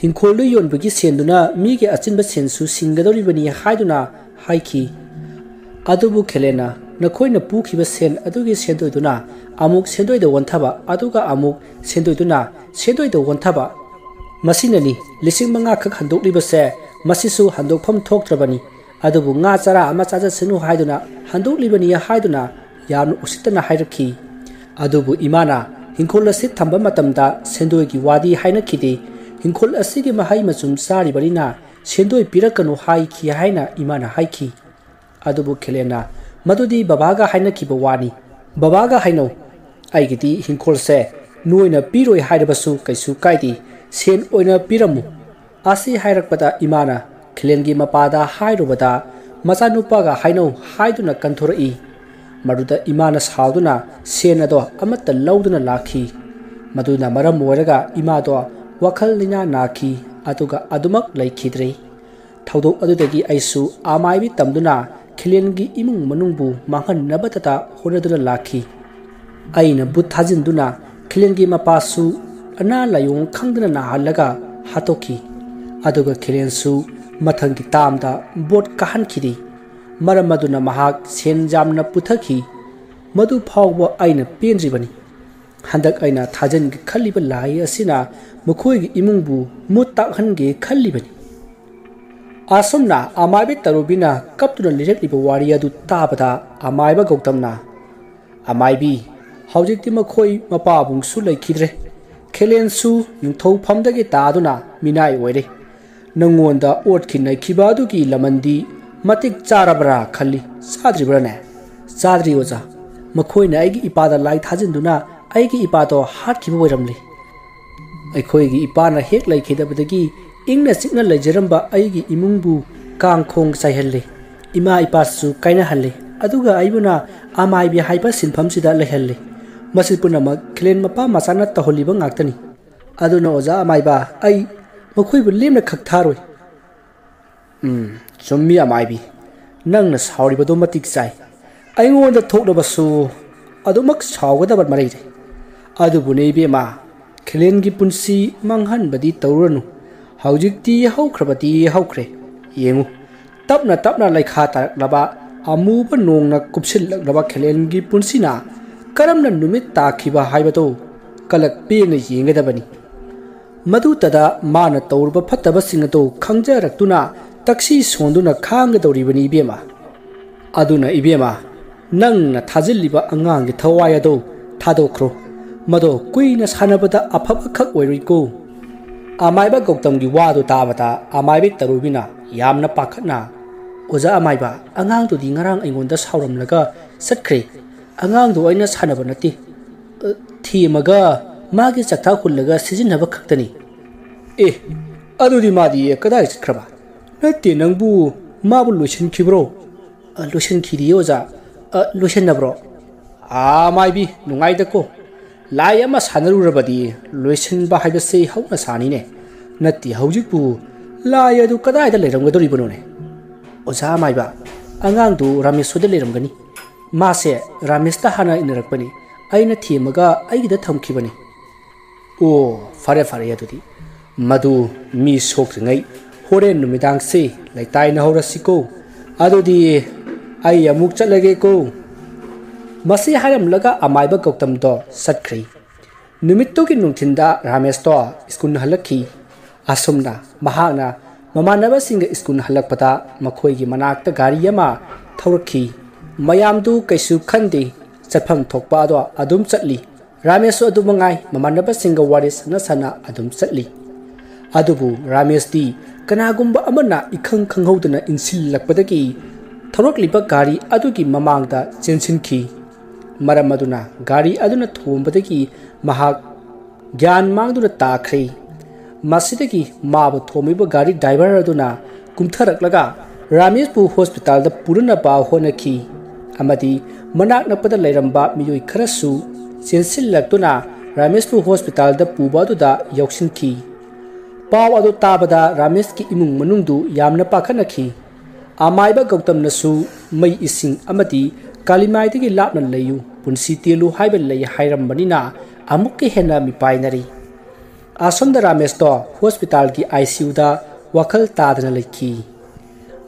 ꯍꯤꯡꯈꯣꯜꯗꯨ ꯌꯣꯟꯕꯒꯤ ꯁꯦꯟꯗꯨꯅ ꯃꯤꯒꯤ ꯑꯆꯤꯟꯕ ꯁꯦꯟꯁꯨ ꯁꯤꯡꯒꯗꯧꯔꯤꯕꯅꯤ ꯍꯥꯏꯗꯨꯅ ꯍꯥꯏꯈꯤ ꯑꯗꯨꯕꯨ ꯈꯦꯂꯦꯟꯅ नखोइना पुखिबा सेन अदुगी सेंदोइदुना अमुक सेंदोइदा वंथाबा अदुगा अमुक सेंदोइदुना सेंदोइदा वंथाबा मसिननी लिसिंग मंगा खक हंदोकलिबसे मसिसु हंदोकफम थोक्त्रबनी अदुबु nga chara ama chaja sinu haiduna handokliबनी haiduna याम उसितना हाइरखी अदुबु इमाना हिंखोल असि थंबा मतमदा सेंदोय की वादी हाइनखिदे हिंखोल असि की महाई मचुम सारी बरिना सेंदोय पिरकनु हाइखी हाइना इमाना हाइखी अदुबु खेलेना मदुदी बाबागा हाइनखिबा वानी बाबागा हाइनो आइगिदी हिंखोल से नोइना पिरोय हाइरबसु कैसु काइदी सेन ओइना पिरमु आसि हाइरकपदा इमाना खेलेनगी मपादा हाइरुबदा मचानुपागा हाइनो हाइदुना कंथोरई मरुदा इमाना साउदुना सेनदो अमत लौदुना लाखी मदुना मरम मोरगा इमादो वखल लिना नाखी अदुगा अदुमक लैखिद्रे थौदोक अदुदगी आइसु आमाइबी तमदुना खिलेनगी इमुंग मनुंगबु मांगन नबतता होनदुना लाखी आइना बुत थाजिनदुना खिलेनगी मपासु अना लायोंग खंगदना नाहलगा हातोखी अदुगा खिलेनसु मथंगी तामदा बोट कहनखिदी मरम मदुना महाक सेन जामना पुथखी मदु फावबो आइना पेनद्रिबनी हंदक आइना थाजनगी खल्लिब लाई असिना मखोइगी इमुंगबु मुत्ताखनगे खल्लिबनी आसमना अमाइबे तरुबिना कपतुना लिरकलिबा वारी अदु ताबदा अमाइबा गौतमना अमाइबी हौजिकति मखोइ मपाबुंगसु लैखिद्रे खेलेनसु युंथौ फमदगे तादुना मिनाय ओइरे नंगोंदा ओटखि नैखिबा अदुगी लमंदी मतिक चारबरा खल्ली चाद्रिब्रने चाद्रि ओजा मखोइना आइगी इपादा लाई थाजिनदुना आइगी इपादो हाटखिबा ओइरमले अखोइगी इपाना हेक लैखिदबदगी इंगना चिकना लैजरंबा आइगी इमुंगबु कांगखोंग चाइहल्ले इमा इपासु काइना हल्ले अदुगा आइबुना आमाइबी हाइबा सिनफमसिदा लैहल्ले मसिपुनमक खिलेन मपा मचाना तहोलिबा ngaktani aduna oja amaiba ai मखोइबु लेमना खकथारोय चुम्मी अमाइबी नंगना साउरिबदो मतिक चाइ आइंगोंदा थोकलबसु अदुमक साउगदब मरैरे अदुबुने बेमा खिलेनगी पुंसी मंगहनबदी तौरनु हौजिकती हौख्रबती हौख्रे येंगु तपना तपना लैखा तारलबा अमुब नोंगना कुपसिललबा खिलेनगी पुंसीना करमना नुमित ताखिबा हाइबदो कलक पेंगना येंगदबनी मदुतदा मान तौरब फत्तबसिंगदो खंगजरक्तुना तक्सी सोंदुना खांगदौरिबनी इबेमा अदुना इबेमा नंगना थाजिल्लिबा अंगांगी थवायदो थादोख्रो मदो कुइना सानबदा अफबखक ओइरिको अमाइबा गौतमगी वादो ताबता अमाइबे तरुबिना यामना पाखना ओजा अमाइबा अंगांदुदी ngarang aingonda सावरमलगा सटख्रे अंगांदो ओइना सानबा नति थीमगा मागी चक्था खुल्लगा सिजिनबा खक्तनी ए अदुदी मादी कदाय चख्रबा नते नंगबु माबु लोशनखिब्रो लोशनखिदी ओजा लोशननब्रो आमाइबी नुंगाइदको लाई अमा सानरुरबदी लोशनबा हाइबसे हौना सानिने नति हौजिकबु लाई अदु कदायदा लेरमगदोरिबनोने ओजा माइबा अंगांदु रामेशोदा लेरमगनी मासे रामेशता हाना इनरकपनी आइना थीमगा आइगिदा थमखिबनी ओ फरे फरे अदुदी मदु मी सोख्रिङै होरेन नुमिदांग से लैताइ नहौरसिको अदुदी आई अमुक चलगेको मसी हारमलगा अमाइबा गौतमदो सटख्रि नुमित्तुगी नुंथिंदा रामेशतो स्कूल हलखी असुमना महाना ममानबसिंग स्कूल हलकपदा मखोइगी मनाक्ता गाड़ी अमा थौरखी मयामदु कैसु खंदे चफम थोकपा अदो अदुम चटली रामेशो अदु मंगाई ममानबसिंग वारी सना अदुम चटली अदुबु रामेश दी कनागुंबा अमना इखंग खंगहौदना इनसिललकपदगी थौरकलिबा गाड़ी अदुगी ममांगदा चेंसिनखी मरम अदुना गाड़ी अदुना थोंबदगी महाक ज्ञान मांगदुना ताख्रे मसिदगी माबु थोमिबा गाड़ी ड्राइवर अदुना कुमथरकलगा रामेशबु हॉस्पिटल दा पुरनबा होनखी अमदी मनाक नपदा लेरंबा मियोय खरसु चेंसिललक्तुना रामेशबु हॉस्पिटल दा पुबादुदा यौसिनखी पाव अदु ताबदा रामेश की इमुंग मनुंगदु यामना पाखनखी आमाइबा गौतमनसु मई इसिंग अमदी कालीमाइदगी लापना लयु पुंसी तेलु हाइबा लय हाइरमबनिना अमुक्के हेना मिपाइनरी आसमदा रामेश तो हॉस्पिटल की आईसीयू दा वखल तादना लखी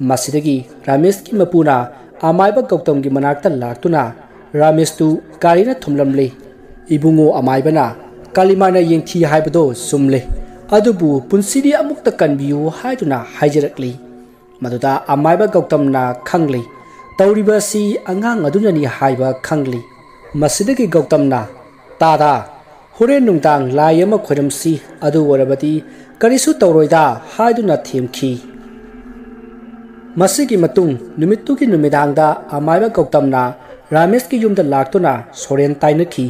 मसिदगी रामेश की मपुना अमायब गौतम की मनाक्ता लाक्तुना रामेश तु गारीना थुमलमले इबुंगो अमायबना कालीमाना येंथी हाइबदो सुमले अदुबु पुंसिदी अमुक्ता कनबियु हाइदुना हाइजरकली मदुदा अमायब गौतमना खंगले तौरिबसी अंगांग अदुननी हाइबा खंगली मसिदगी गौतमना तादा होरेन नुंगदांग लाई अमा खोरमसी अदु वरबदी करिसु तौरोइदा हाइदुना थेमखी मसिगी मतुंग नुमित्तुगी नुमिदांगदा अमायब गौतमना रामेश की युमदा लाक्तुना सोरेन ताइनखी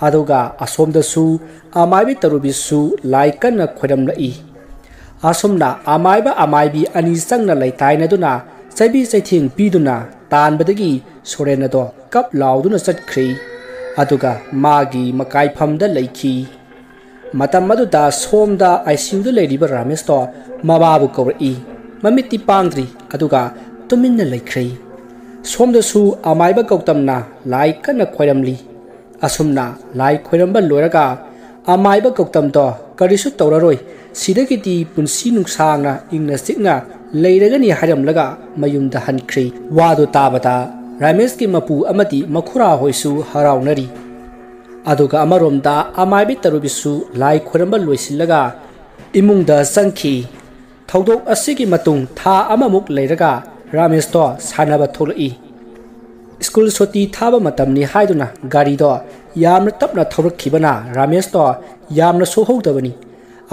अदुगा असोमदसु अमायबी तरुबिसु लाई कन्ना खोरमलई असोमना अमायब अमायबी अनि संगना लैताइनदुना चैबी चैथिंग पीदुना तानबदगी सोरेन अदो कप लाउदुना चटख्री अदुगा मागी मकाइफमदा लैखी मतम मदुदा सोमदा आईसीयूदा लैरिबा रामेश तो मबाबु कौरई ममिति पांग्द्री अदुगा तुमिन्ना लैख्रै सोमदसु अमायब गौतमना लाई कन्ना खोरमली असुमना लाई खोरमबा लोरगा अमायब गौतम तो करिसु तौररोय सिदगिति पुंसी नुंसांगना इंगना सिगना लैरगनी हारमलगा मयुमदा हनख्रै वादो ताबता रामेश की मपु अमति मखुरा होइसु हराउनरी अदुगा अमरोमदा अमायबी तरुबिसु लाई खोरमबा लोइसिलगा इमुंगदा संखी थौदोक असिगी मतुंग था अममुक लैरगा रामेश तो सानबा थोलई स्कूल सोती थाबा मतमनी हाइदुना गाड़ी दो यामना तपना थौरखिबना रामेश तो यामना सोहौदबनी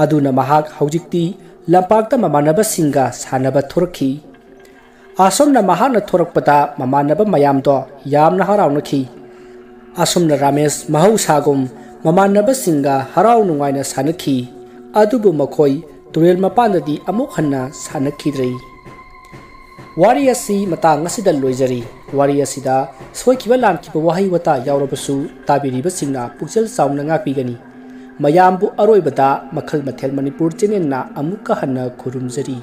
अदुना महाक हौजिक्ति लंपाक्ता ममानबसिंगा सानबा थोरखी असोमना महाना थोरकपदा ममानब मयाम तो यामना हराउनखी असोमना रामेश महौसागुम ममानबसिंगा हराउ नुंगाइना सानखी अदुबु मखोय तुरेल मपानददी अमुक हन्ना सानखिद्रै वारी असी मतांग असिदा लोइजरी वारी असिदा सोइखिबा लानखिबा वहाई वता यावरबसु ताबिरिबसिंगना पुक्चल चाउना ngapiगनी मयामबु अरोइबदा मखल मथेल मणिपुर चेनेलना अमुक हन्ना खुरुमजरी।